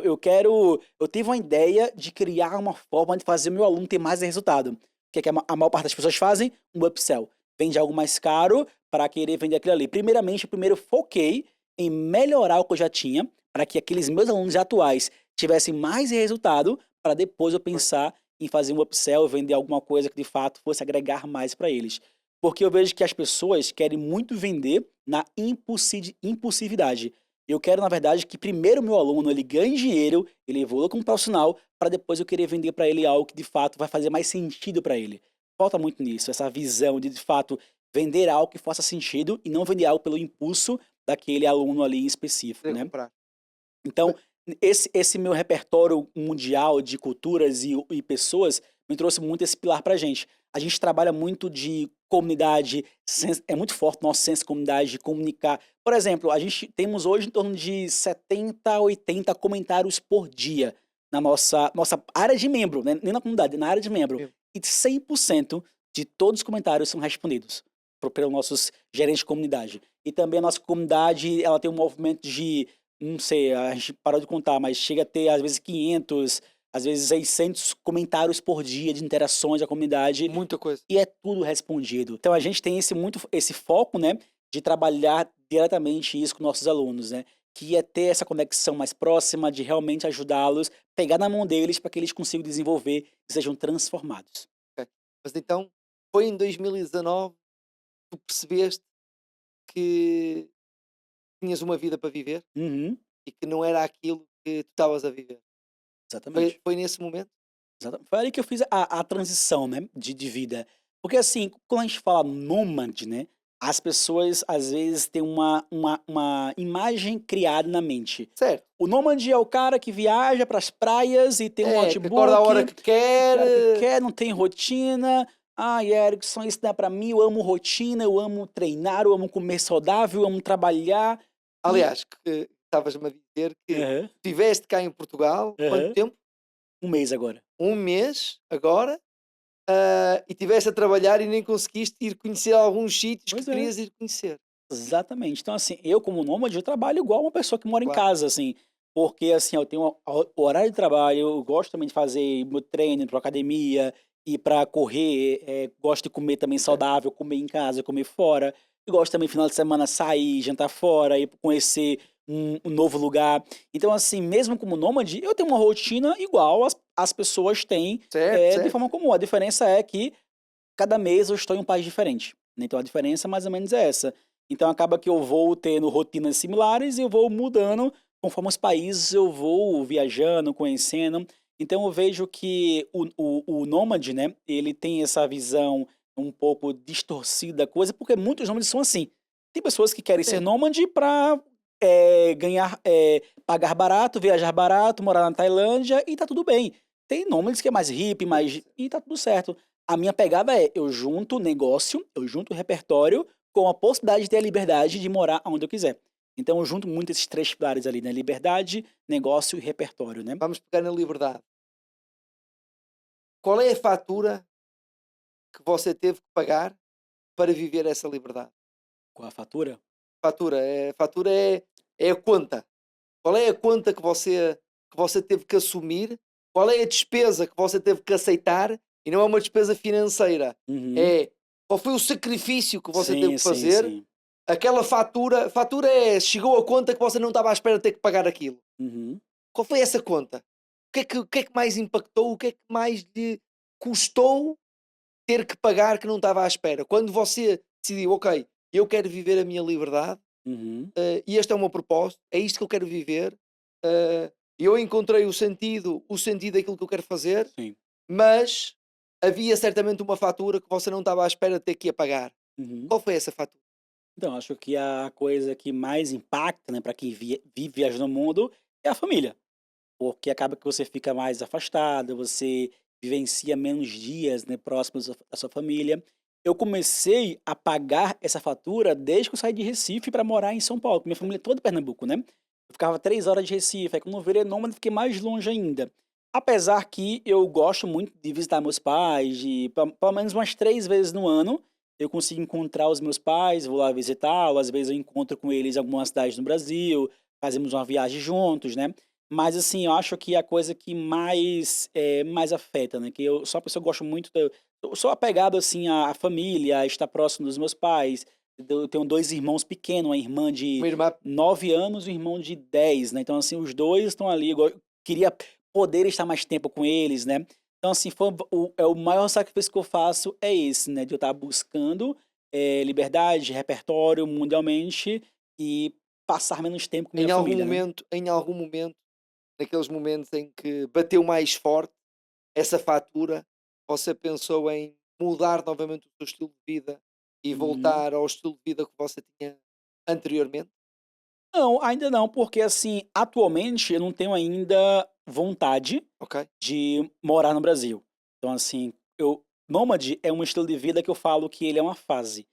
Eu tive uma ideia de criar uma forma de fazer o meu aluno ter mais resultado. O que é que a maior parte das pessoas fazem? Um upsell. Vende algo mais caro para querer vender aquilo ali. Primeiramente, primeiro foquei em melhorar o que eu já tinha, para que aqueles meus alunos atuais tivessem mais resultado, para depois eu pensar em fazer um upsell, vender alguma coisa que de fato fosse agregar mais para eles. Porque eu vejo que as pessoas querem muito vender na impulsividade. Eu quero, na verdade, que primeiro o meu aluno ele ganhe dinheiro, ele evolua como profissional, para depois eu querer vender para ele algo que de fato vai fazer mais sentido para ele. Falta muito nisso, essa visão de fato vender algo que faça sentido e não vender algo pelo impulso daquele aluno ali em específico, Querer né? comprar. Então, esse meu repertório mundial de culturas e pessoas me trouxe muito esse pilar pra gente. A gente trabalha muito de comunidade, é muito forte o nosso senso de comunidade, de comunicar. Por exemplo, a gente temos hoje em torno de 70 a 80 comentários por dia na nossa área de membro, né? Nem na comunidade, na área de membro. Sim. E 100% de todos os comentários são respondidos pelos nossos gerentes de comunidade. E também a nossa comunidade, ela tem um movimento de não sei, a gente parou de contar, mas chega a ter às vezes 500, às vezes 600 comentários por dia de interações da comunidade Muita coisa. e é tudo respondido. Então a gente tem esse foco, né, de trabalhar diretamente isso com nossos alunos, né, que é ter essa conexão mais próxima, de realmente ajudá-los, pegar na mão deles para que eles consigam desenvolver e sejam transformados. Ok. Mas então, foi em 2019 que tu percebeste que tinhas uma vida para viver Uhum, e que não era aquilo que tu estavas a viver. exatamente. Foi nesse momento? Foi ali que eu fiz a transição, né, de vida. Porque assim, quando a gente fala nômade, né, as pessoas às vezes têm uma imagem criada na mente. Certo. O nômade é o cara que viaja para as praias e tem um É, que acorda a hora notebook, que quer. o cara que quer, não tem rotina. Ai, Erickson, isso não é para mim, eu amo rotina, eu amo treinar, eu amo comer saudável, eu amo trabalhar. E Aliás, que estavas-me a dizer que Aham, estiveste cá em Portugal, quanto aham, tempo? um mês agora. Um mês agora, e estiveste a trabalhar e nem conseguiste ir conhecer alguns sítios que Pois é. querias ir conhecer. Exatamente. Então, assim, eu como nômade, eu trabalho igual uma pessoa que mora em Claro. casa, assim, porque assim, eu tenho o horário de trabalho, eu gosto também de fazer meu treino, ir pra academia, ir pra correr, gosto de comer também Ok. saudável, comer em casa, comer fora. Eu gosto também, final de semana, sair, jantar fora, ir conhecer um novo lugar. Então, assim, mesmo como nômade, eu tenho uma rotina igual as pessoas têm, Certo, de certo. forma comum. A diferença é que cada mês eu estou em um país diferente, né, então a diferença mais ou menos é essa. Então acaba que eu vou tendo rotinas similares e eu vou mudando conforme os países eu vou viajando, conhecendo. Então eu vejo que o nômade, né, ele tem essa visão um pouco distorcida da coisa, porque muitos nômades são assim. Tem pessoas que querem ser Sim. nômade para ganhar, pagar barato, viajar barato, morar na Tailândia e tá tudo bem. Tem nômades que é mais hippie, Sim, mais sim. e tá tudo certo. A minha pegada é, eu junto negócio, eu junto repertório com a possibilidade de ter a liberdade de morar onde eu quiser. Então eu junto muito esses 3 pilares ali, né, liberdade, negócio e repertório, né. Vamos pegar na liberdade. Qual é a fatura que você teve que pagar para viver essa liberdade? Com a fatura? Fatura é a conta. Qual é a conta que você teve que assumir? Qual é a despesa que você teve que aceitar? E não é uma despesa financeira. Uhum. É qual foi o sacrifício que você teve Sim, que sim, fazer? sim. Aquela fatura chegou a conta que você não estava à espera de ter que pagar aquilo. Uhum, Qual foi essa conta? O que é que mais impactou? O que é que mais lhe custou ter que pagar que não estava à espera? Quando você decidiu, ok, eu quero viver a minha liberdade, uhum. e este é o meu propósito, é isto que eu quero viver, eu encontrei o sentido daquilo que eu quero fazer, Sim. mas havia certamente uma fatura que você não estava à espera de ter que a pagar. Uhum. Qual foi essa fatura? Então, acho que a coisa que mais impacta, né, para quem vive viajando no mundo é a família. Porque acaba que você fica mais afastado, você vivencia menos dias, né, próximos da sua família. Eu comecei a pagar essa fatura desde que eu saí de Recife para morar em São Paulo, porque minha família é toda de Pernambuco, né. Eu ficava 3 horas de Recife, aí quando eu virei nômade fiquei mais longe ainda. Apesar que eu gosto muito de visitar meus pais, de pelo menos umas 3 vezes no ano, eu consigo encontrar os meus pais, vou lá visitá-los, às vezes eu encontro com eles em algumas cidades no Brasil, fazemos uma viagem juntos, né. Mas assim, eu acho que a coisa que mais afeta, né, que eu sou uma pessoa que gosto muito da eu sou apegado, assim, à família, a estar próximo dos meus pais. Eu tenho 2 irmãos pequenos, uma irmã de Uma irmã. 9 anos e um irmão de 10, né, então assim, os 2 estão ali, queria poder estar mais tempo com eles, né. Então assim, foi o maior sacrifício que eu faço é esse, né, de eu estar buscando, liberdade, repertório mundialmente e passar menos tempo com minha Em algum família, né. momento, naqueles momentos em que bateu mais forte essa fatura, você pensou em mudar novamente o seu estilo de vida e Uhum. voltar ao estilo de vida que você tinha anteriormente? Não, ainda não, porque assim, atualmente eu não tenho ainda vontade Ok? de morar no Brasil. Então assim, eu nômade é um estilo de vida que eu falo que ele é uma fase.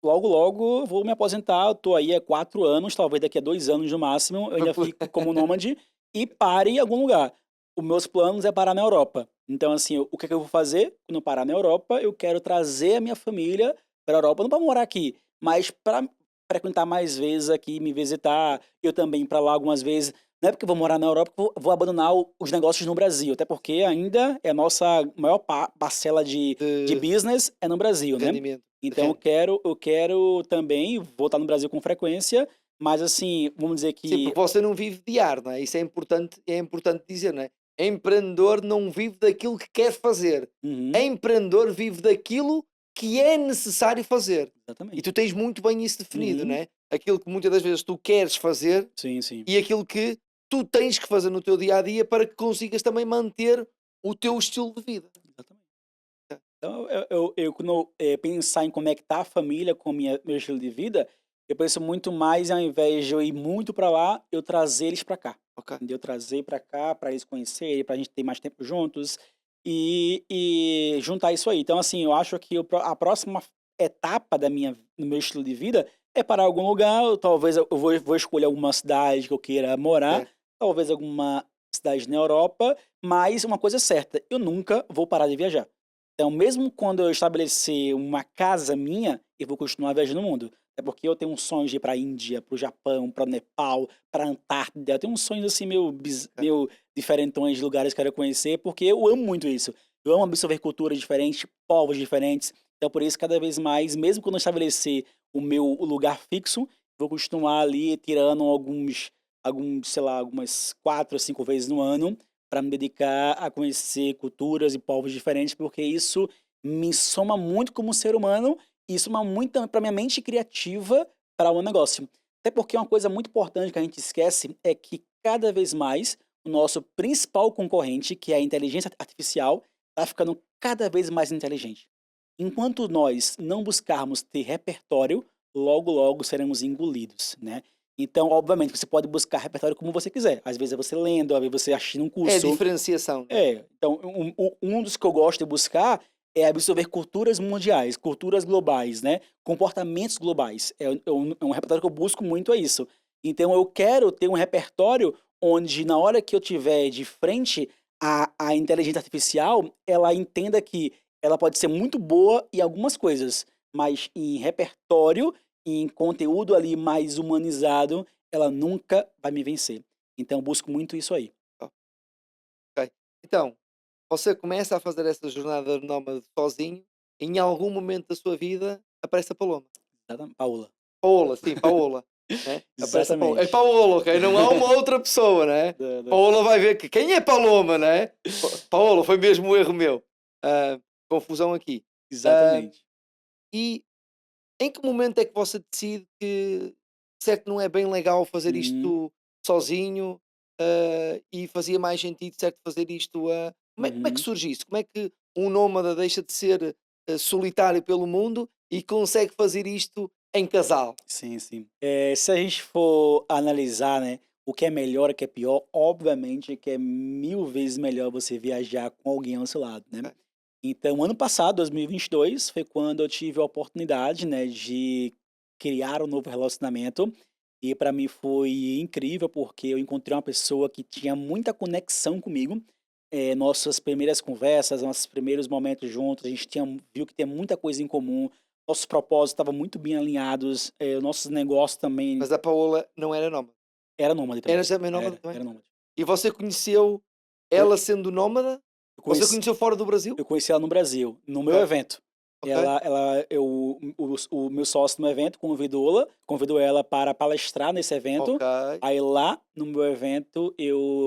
Logo, logo eu vou me aposentar, eu tô aí há 4 anos, talvez daqui a 2 anos no máximo, eu ainda fico como nômade e pare em algum lugar. Os meus planos é parar na Europa. Então assim, o que é que eu vou fazer quando eu parar na Europa? Eu quero trazer a minha família para a Europa, não para morar aqui, mas para frequentar mais vezes aqui, me visitar, eu também ir pra lá algumas vezes. Não é porque eu vou morar na Europa que eu vou abandonar os negócios no Brasil, até porque ainda é a nossa maior parcela de De business é no Brasil, né. rendimento, de Então eu renda. quero eu quero também voltar no Brasil com frequência, mas assim, vamos dizer Sim, que porque você não vive de ar, não é? Isso é importante dizer, não é? Empreendedor não vive daquilo que quer fazer. uhum, Empreendedor vive daquilo que é necessário fazer. E exatamente. tu tens muito bem isso definido, não Uhum, é? Aquilo que muitas das vezes tu queres fazer sim, sim, e aquilo que tu tens que fazer no teu dia a dia para que consigas também manter o teu estilo de vida. exatamente. Então eu quando pensar em conectar a família com meu estilo de vida, eu penso muito mais ao invés de eu ir muito para lá, eu trazer eles para cá, Ok? entendeu? Trazer para cá, para eles conhecerem, para a gente ter mais tempo juntos, e juntar isso aí. Então assim, eu acho que a próxima etapa no meu estilo de vida é parar em algum lugar, ou talvez eu vou escolher alguma cidade que eu queira morar, Certo. talvez alguma cidade na Europa, mas uma coisa é certa, eu nunca vou parar de viajar. Então, mesmo quando eu estabelecer uma casa minha, eu vou continuar viajando o mundo. É porque eu tenho um sonho de ir para a Índia, para o Japão, para o Nepal, para a Antártida. Eu tenho uns sonhos assim É. meio diferentões de lugares que eu quero conhecer, porque eu amo muito isso. Eu amo absorver culturas diferentes, povos diferentes. Então, por isso, cada vez mais, mesmo quando eu estabelecer o meu lugar fixo, vou continuar ali tirando sei lá, algumas 4 ou 5 vezes no ano para me dedicar a conhecer culturas e povos diferentes, porque isso me soma muito como ser humano e soma muito para minha mente criativa para o negócio. Até porque uma coisa muito importante que a gente esquece é que cada vez mais o nosso principal concorrente, que é a inteligência artificial, está ficando cada vez mais inteligente. Enquanto nós não buscarmos ter repertório, logo, logo seremos engolidos, né? Então, obviamente, você pode buscar repertório como você quiser. Às vezes é você lendo, às vezes você assistindo um É a curso. diferenciação, né? Então, um dos que eu gosto de buscar é absorver culturas mundiais, culturas globais, né? Comportamentos globais. É um repertório que eu busco muito é isso. Então, eu quero ter um repertório onde, na hora que eu tiver de frente a inteligência artificial, ela entenda que ela pode ser muito boa em algumas coisas, mas em repertório, em conteúdo ali mais humanizado, ela nunca vai me vencer. Então, eu busco muito isso aí. Ok. Então, você começa a fazer essa jornada nómade sozinho, em algum momento da sua vida aparece a Paloma. Paula. Paola, sim, Paola, né? Aparece a Paola. É Exatamente. Paola, ok? Não há uma outra pessoa, né? Paola vai ver que quem é Paloma, né? Paola, foi mesmo um erro meu. Ah, confusão aqui. Ah, Exatamente. e em que momento é que você decide que certo não é bem legal fazer Uhum, isto sozinho, e fazia mais sentido certo fazer isto como é que uhum. surge isso? Como é que um nómada deixa de ser solitário pelo mundo e consegue fazer isto em casal? Sim, sim. Se a gente for analisar, né, o que é melhor, o que é pior, obviamente que é 1000 vezes melhor você viajar com alguém ao seu lado, né. Ok. Então, ano passado, 2022, foi quando eu tive a oportunidade, né, de criar um novo relacionamento, e para mim foi incrível, porque eu encontrei uma pessoa que tinha muita conexão comigo. Nossas primeiras conversas, nossos primeiros momentos juntos, a gente viu que tem muita coisa em comum, nossos propósitos estavam muito bem alinhados, nossos negócios também Mas a Paola não era nómada. era nômade também. Era também nómada também? Era nômade. E você conheceu Eu ela sendo nómada? eu Você conheci conheceu fora do Brasil? eu conheci ela no Brasil, no Ok, meu evento. ok, O meu sócio no evento convidou ela para palestrar nesse ok. evento. Aí lá no meu evento,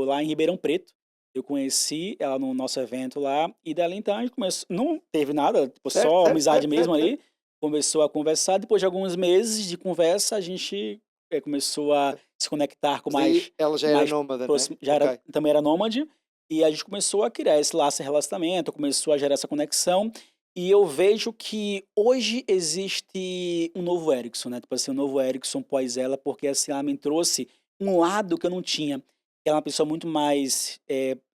lá em Ribeirão Preto, eu conheci ela no nosso evento lá, e dali então a gente começou, não teve nada, tipo, Certo, só certo, amizade certo, mesmo certo, certo. ali, começou a conversar. Depois de alguns meses de conversa, a gente, começou a Ok. se conectar com Mas aí ela já era mais nómada, né? já era, Ok. também era nômade, e a gente começou a criar esse laço de relacionamento, começou a gerar essa conexão, e eu vejo que hoje existe um novo Erickson, né, tipo assim, um novo Erickson pós ela, porque, assim, ela me trouxe um lado que eu não tinha. Ela é uma pessoa muito mais,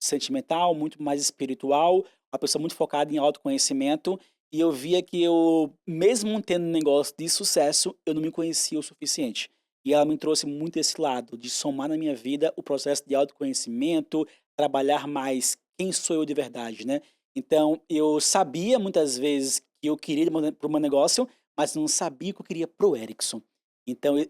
sentimental, muito mais espiritual, uma pessoa muito focada em autoconhecimento, e eu via que eu, mesmo tendo um negócio de sucesso, eu não me conhecia o suficiente. E ela me trouxe muito esse lado, de somar na minha vida o processo de autoconhecimento, trabalhar mais quem sou eu de verdade, né. Então, eu sabia muitas vezes que eu queria para o meu negócio, mas não sabia que eu queria para o Erickson. Então eu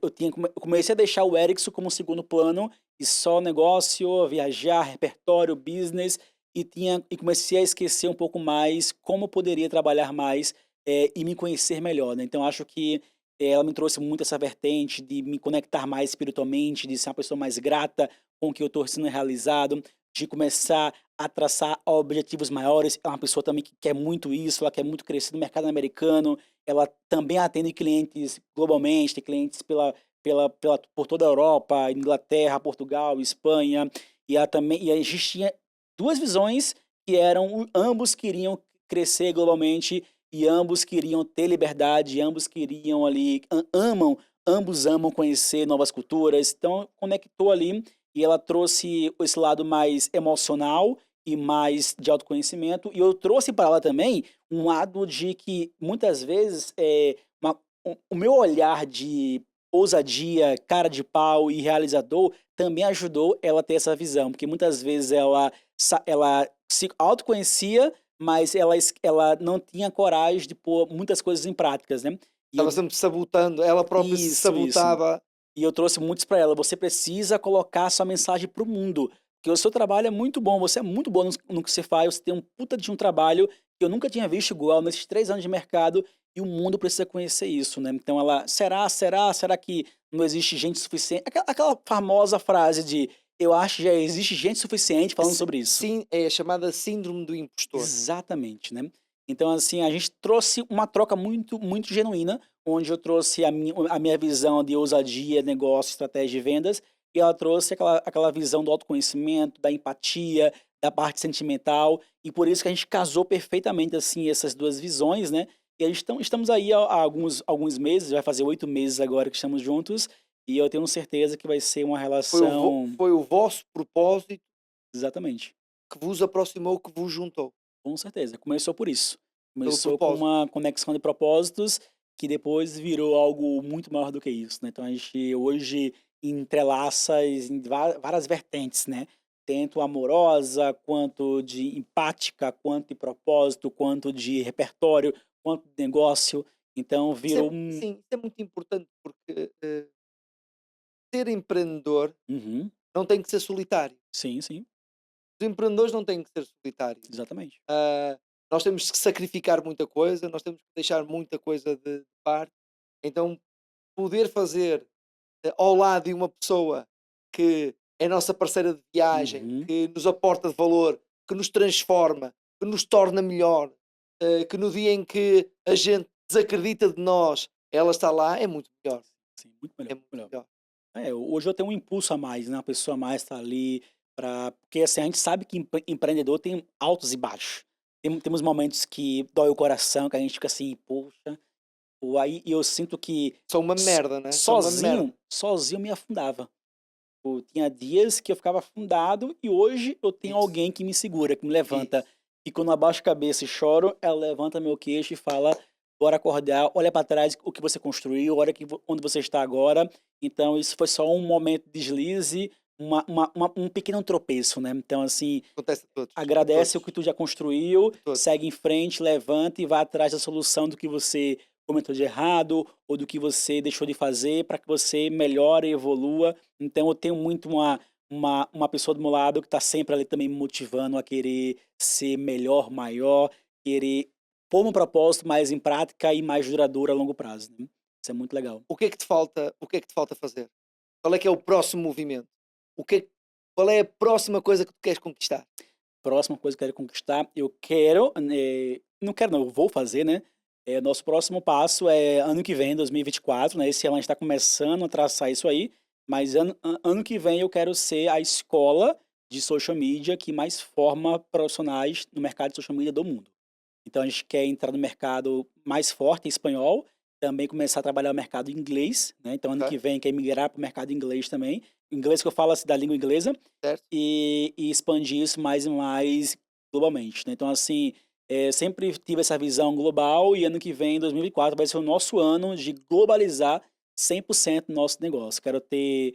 comecei a deixar o Erickson como segundo plano, e só negócio, viajar, repertório, business, e comecei a esquecer um pouco mais como eu poderia trabalhar mais, e me conhecer melhor, né. Então acho que, ela me trouxe muito essa vertente de me conectar mais espiritualmente, de ser uma pessoa mais grata com o que eu estou sendo realizado, de começar a traçar objetivos maiores. É uma pessoa também que quer muito isso, ela quer muito crescer no mercado americano, ela também atende clientes globalmente, tem clientes por toda a Europa, Inglaterra, Portugal, Espanha, e a gente tinha 2 visões que eram, ambos queriam crescer globalmente, e ambos queriam ter liberdade, e ambos queriam ali ambos amam conhecer novas culturas, então conectou ali, e ela trouxe esse lado mais emocional e mais de autoconhecimento, e eu trouxe para ela também um lado de que muitas vezes, o meu olhar de ousadia, cara de pau e realizador também ajudou ela a ter essa visão, porque muitas vezes ela se autoconhecia, mas ela não tinha coragem de pôr muitas coisas em práticas, né. E eu Estava sempre sabotando, ela própria se isso. sabotava. E eu trouxe muitos para ela, você precisa colocar sua mensagem para o mundo, que o seu trabalho é muito bom, você é muito bom no que você faz, você tem um puta de um trabalho que eu nunca tinha visto igual nesses 3 anos de mercado, e o mundo precisa conhecer isso, né. Então ela: será que não existe gente suficiente?" Aquela famosa frase de: "Eu acho que já existe gente suficiente falando sobre isso". Sim, é a chamada síndrome do impostor. Exatamente, né. Então, assim, a gente trouxe uma troca muito genuína, onde eu trouxe a minha visão de ousadia, negócio, estratégia de vendas, e ela trouxe aquela visão do autoconhecimento, da empatia, da parte sentimental, e por isso que a gente casou perfeitamente, assim, essas 2 visões, né. E a gente estamos aí há alguns meses, vai fazer 8 meses agora que estamos juntos, e eu tenho certeza que vai ser uma relação. Foi o vosso propósito Exatamente. que vos aproximou, que vos juntou, Com certeza, começou por isso. pelo Começou com propósito. uma conexão de propósitos, que depois virou algo muito maior do que isso, né. Então a gente hoje entrelaça em várias vertentes, né, tanto amorosa, quanto de empática, quanto de propósito, quanto de repertório, quanto de negócio. Então virou um. Sim, isso é muito importante porque, ser empreendedor Uhum. não tem que ser solitário. Sim, sim, Os empreendedores não têm que ser solitários. exatamente. Ah, nós temos que sacrificar muita coisa, nós temos que deixar muita coisa de parte. Então, poder fazer ao lado de uma pessoa que é nossa parceira de viagem, Uhum. que nos aporta de valor, que nos transforma, que nos torna melhor, que no dia em que a gente desacredita de nós, ela está lá, é muito melhor. Sim, muito melhor, É muito muito melhor. melhor. É, hoje eu tenho um impulso a mais, né, uma pessoa a mais tá ali para porque, assim, a gente sabe que empreendedor tem altos e baixos. Temos momentos que dói o coração, que a gente fica assim: "Poxa", ou aí e eu sinto que São uma so merda, né? São uma sozinho merda. sozinho eu me afundava. Tipo, tinha dias que eu ficava afundado e hoje eu tenho Isso, alguém que me segura, que me levanta. isso. E quando eu abaixo a cabeça e choro, ela levanta meu queixo e fala: "Bora acordar, olha para trás o que você construiu, olha onde você está agora". Então isso foi só um momento de deslize, um pequeno tropeço, né. Então assim, Acontece a agradece o todos, que tu já construiu, a todos. segue em frente, levanta e vai atrás da solução do que você comentou de errado ou do que você deixou de fazer para que você melhore e evolua. Então eu tenho muito uma pessoa do meu lado que está sempre ali também me motivando a querer ser melhor, maior, querer pôr um propósito mais em prática e mais duradouro a longo prazo, né. Isso é muito legal. O que é que te falta fazer? Qual é que é o próximo movimento? O que é qual é a próxima coisa que tu queres conquistar? Próxima coisa que eu quero conquistar, eu quero, não quero não, eu vou fazer, né, nosso próximo passo é ano que vem, 2024, né, esse ano a gente está começando a traçar isso aí, mas ano que vem eu quero ser a escola de social media que mais forma profissionais no mercado de social media do mundo. Então a gente quer entrar no mercado mais forte em espanhol, também começar a trabalhar o mercado inglês, né, então ano que Ok, vem quer migrar para o mercado inglês também, inglês que eu falo, assim, da língua inglesa, certo? e expandir isso mais e mais globalmente, né. Então assim, sempre tive essa visão global e ano que vem, 2024, vai ser o nosso ano de globalizar 100% nosso negócio. Quero ter,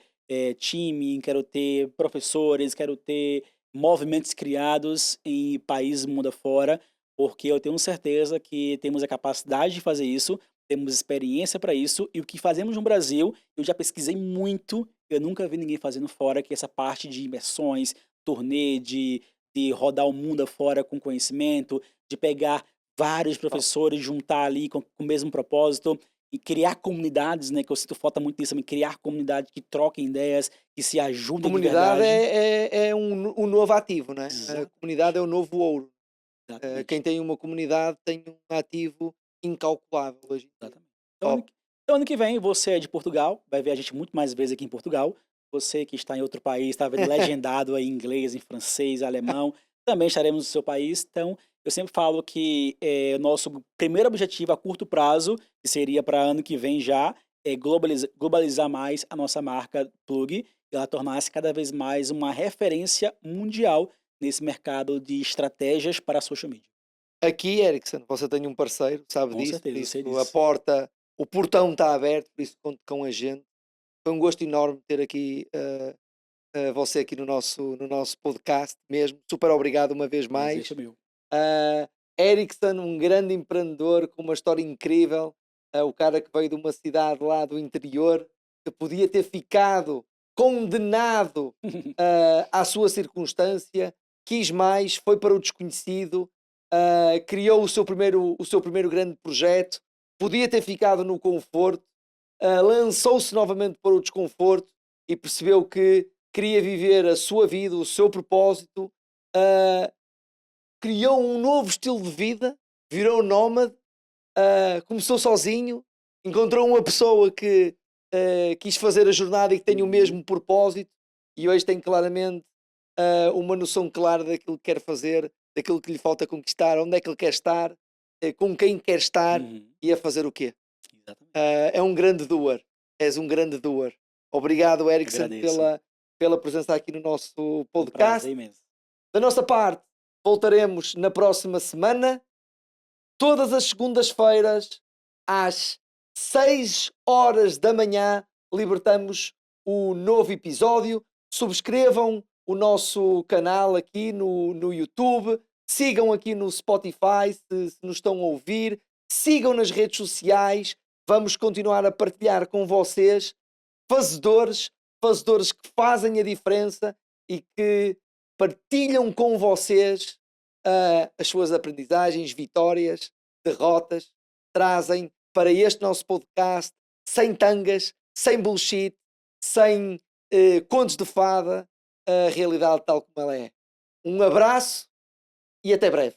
time, quero ter professores, quero ter movimentos criados em países mundo afora, porque eu tenho certeza que temos a capacidade de fazer isso, temos experiência para isso, e o que fazemos no Brasil, eu já pesquisei muito, eu nunca vi ninguém fazendo fora, que é essa parte de imersões, turnê, de rodar o mundo afora com conhecimento, de pegar vários Top. professores, juntar ali com o mesmo propósito e criar comunidades, né, que eu sinto falta muito disso também, criar comunidades que troquem ideias, que se ajudem de Comunidade verdade. é um novo ativo, né? A comunidade Exatamente, é o novo ouro. Quem exatamente, tem uma comunidade tem um ativo incalculável hoje em dia. exatamente. Então Top. ano que vem você é de Portugal, vai ver a gente muito mais vezes aqui em Portugal. Você que está em outro país, está vendo legendado aí em inglês, em francês, alemão, também estaremos no seu país. Então, eu sempre falo que, nosso primeiro objetivo a curto prazo, que seria para ano que vem já, é globalizar mais a nossa marca Plug, e ela tornar-se cada vez mais uma referência mundial nesse mercado de estratégias para a social media. Aqui, Ericsson, você tem um parceiro, sabe Com disso, por certeza, eu sei isso a disso. porta, o portão está aberto, por isso conto com a gente. Foi um gosto enorme ter aqui você aqui no nosso podcast mesmo. Super obrigado uma vez Prazer mais. foi meu. Uh, Ericsson, um grande empreendedor com uma história incrível. o cara que veio de uma cidade lá do interior, que podia ter ficado condenado à sua circunstância, quis mais, foi para o desconhecido, criou o seu primeiro grande projeto, podia ter ficado no conforto, lançou-se novamente para o desconforto e percebeu que queria viver a sua vida, o seu propósito, criou um novo estilo de vida, virou nómade, começou sozinho, encontrou uma pessoa que quis fazer a jornada e que tem o mesmo propósito e hoje tem claramente uma noção clara daquilo que quer fazer, daquilo que lhe falta conquistar, onde é que ele quer estar, com quem quer estar e a fazer o quê. É um grande doer, és um grande doer. Obrigado, Erickson, Agradeço. pela presença aqui no nosso Um podcast. prazer imenso. Da nossa parte, voltaremos na próxima semana, todas as segundas-feiras, às 6 horas da manhã, libertamos o novo episódio. Subscrevam o nosso canal aqui no YouTube, sigam aqui no Spotify se nos estão a ouvir, sigam nas redes sociais, vamos continuar a partilhar com vocês fazedores que fazem a diferença e que partilham com vocês as suas aprendizagens, vitórias, derrotas, trazem para este nosso podcast sem tangas, sem bullshit, sem contos de fada, a realidade tal como ela é. Um abraço e até breve.